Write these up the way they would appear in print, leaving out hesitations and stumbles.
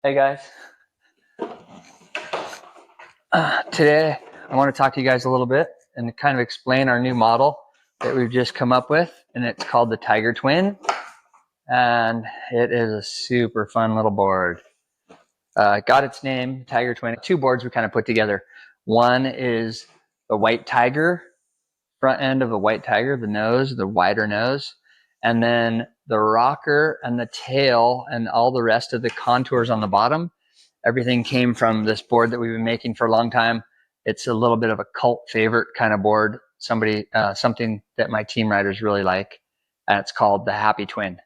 Hey guys, today I want to talk to you guys a little bit and kind of explain our new model that we've just come up with, and it's called the Tiger Twin, and it is a super fun little board. Got its name, Tiger Twin. Two boards we kind of put together. One is the white tiger, front end of the white tiger, the nose, the wider nose, and then the rocker and the tail and all the rest of the contours on the bottom. Everything came from this board that we've been making for a long time. It's a little bit of a cult favorite kind of board. Something that my team riders really like, and it's called the Happy Twin.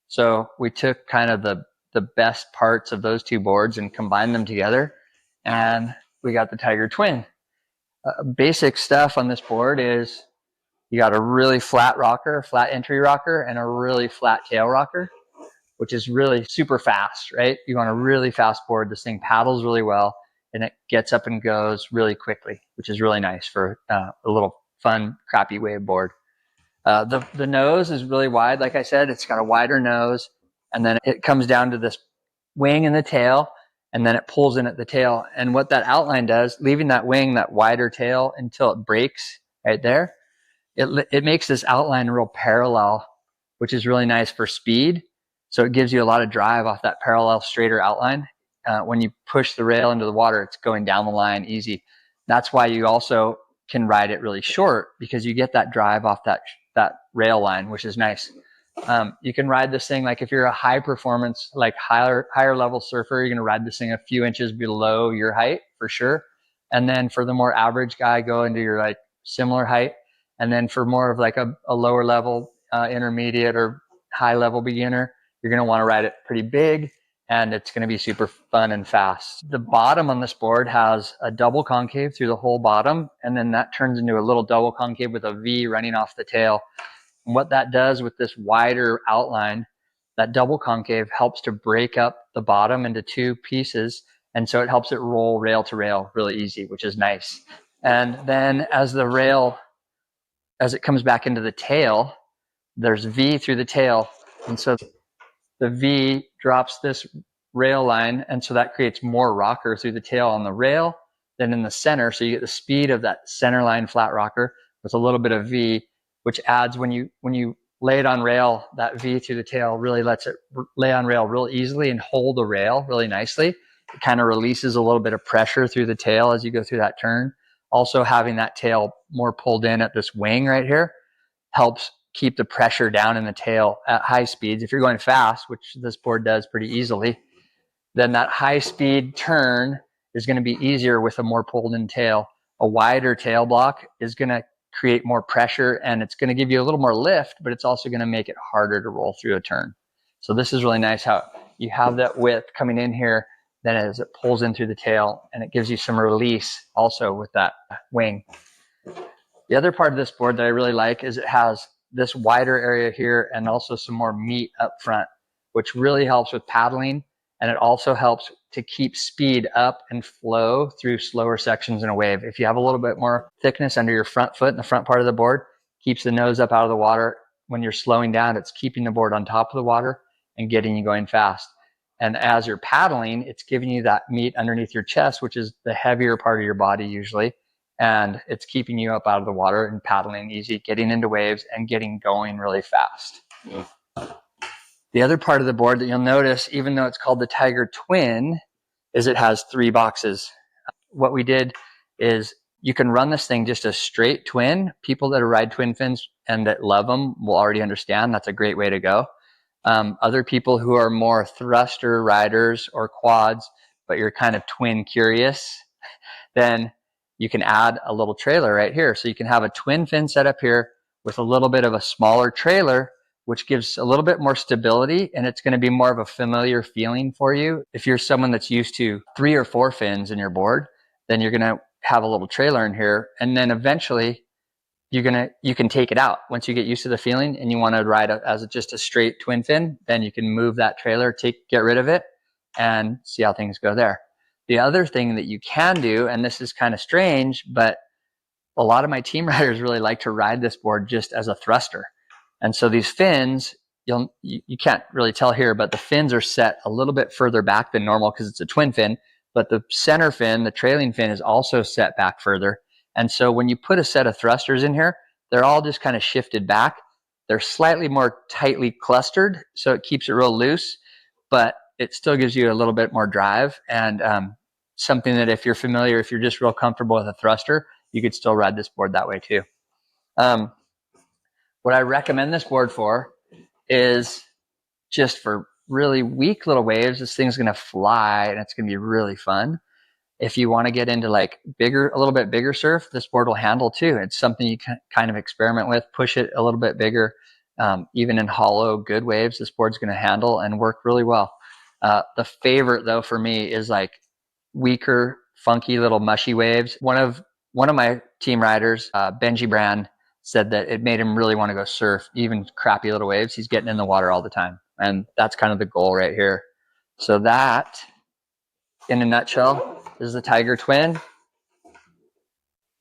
So we took kind of the best parts of those two boards and combined them together, and we got the Tiger Twin. Basic stuff on this board is you got a really flat rocker, flat entry rocker, and a really flat tail rocker, which is really super fast, right? You want a really fast board. This thing paddles really well, and it gets up and goes really quickly, which is really nice for a little fun, crappy wave board. The nose is really wide. Like I said, it's got a wider nose, and then it comes down to this wing in the tail, and then it pulls in at the tail. And what that outline does, leaving that wing, that wider tail until it breaks right there, it makes this outline real parallel, which is really nice for speed. So it gives you a lot of drive off that parallel, straighter outline. When you push the rail into the water, it's going down the line easy. That's why you also can ride it really short, because you get that drive off that rail line, which is nice. You can ride this thing like if you're a high performance, like higher level surfer, you're going to ride this thing a few inches below your height for sure. And then for the more average guy, go into your like similar height. And then for more of like a lower level, intermediate or high level beginner, you're going to want to ride it pretty big, and it's going to be super fun and fast. The bottom on this board has a double concave through the whole bottom, and then that turns into a little double concave with a V running off the tail. And what that does with this wider outline, that double concave helps to break up the bottom into two pieces, and so it helps it roll rail to rail really easy, which is nice. And then as it comes back into the tail, there's V through the tail, and so the V drops this rail line, and so that creates more rocker through the tail on the rail than in the center. So you get the speed of that center line flat rocker with a little bit of V, which adds when you lay it on rail, that V through the tail really lets it lay on rail real easily and hold the rail really nicely. It kind of releases a little bit of pressure through the tail as you go through that turn. Also, having that tail more pulled in at this wing right here helps keep the pressure down in the tail at high speeds. If you're going fast, which this board does pretty easily, then that high speed turn is going to be easier with a more pulled in tail. A wider tail block is going to create more pressure, and it's going to give you a little more lift, but it's also going to make it harder to roll through a turn. So this is really nice how you have that width coming in here, then as it pulls in through the tail, and it gives you some release also with that wing. The other part of this board that I really like is it has this wider area here and also some more meat up front, which really helps with paddling. And it also helps to keep speed up and flow through slower sections in a wave. If you have a little bit more thickness under your front foot in the front part of the board, keeps the nose up out of the water. When you're slowing down, it's keeping the board on top of the water and getting you going fast. And as you're paddling, it's giving you that meat underneath your chest, which is the heavier part of your body usually. And it's keeping you up out of the water and paddling easy, getting into waves and getting going really fast. Yeah. The other part of the board that you'll notice, even though it's called the Tiger Twin, is it has 3 boxes. What we did is you can run this thing just a straight twin. People that ride twin fins and that love them will already understand that's a great way to go. Other people who are more thruster riders or quads, but you're kind of twin curious, then you can add a little trailer right here. So you can have a twin fin set up here with a little bit of a smaller trailer, which gives a little bit more stability, and it's going to be more of a familiar feeling for you. If you're someone that's used to 3 or 4 fins in your board, then you're going to have a little trailer in here, and then eventually you can take it out. Once you get used to the feeling and you want to ride as just a straight twin fin, then you can move that trailer, get rid of it, and see how things go there. The other thing that you can do, and this is kind of strange, but a lot of my team riders really like to ride this board just as a thruster. And so these fins, you can't really tell here, but the fins are set a little bit further back than normal because it's a twin fin, but the center fin, the trailing fin, is also set back further. And so when you put a set of thrusters in here, they're all just kind of shifted back. They're slightly more tightly clustered, so it keeps it real loose, but it still gives you a little bit more drive, and something that if you're familiar, if you're just real comfortable with a thruster, you could still ride this board that way too. What I recommend this board for is just for really weak little waves. This thing's going to fly and it's going to be really fun. If you want to get into like bigger, a little bit bigger surf, this board will handle too. It's something you can kind of experiment with, push it a little bit bigger. Even in hollow, good waves, this board's going to handle and work really well. The favorite though for me is like weaker, funky little mushy waves. One of my team riders, Benji Brand, said that it made him really want to go surf, even crappy little waves. He's getting in the water all the time. And that's kind of the goal right here. So that, in a nutshell, is the Tiger Twin.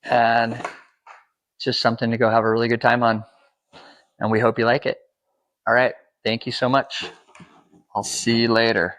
And it's just something to go have a really good time on. And we hope you like it. All right. Thank you so much. I'll see you later.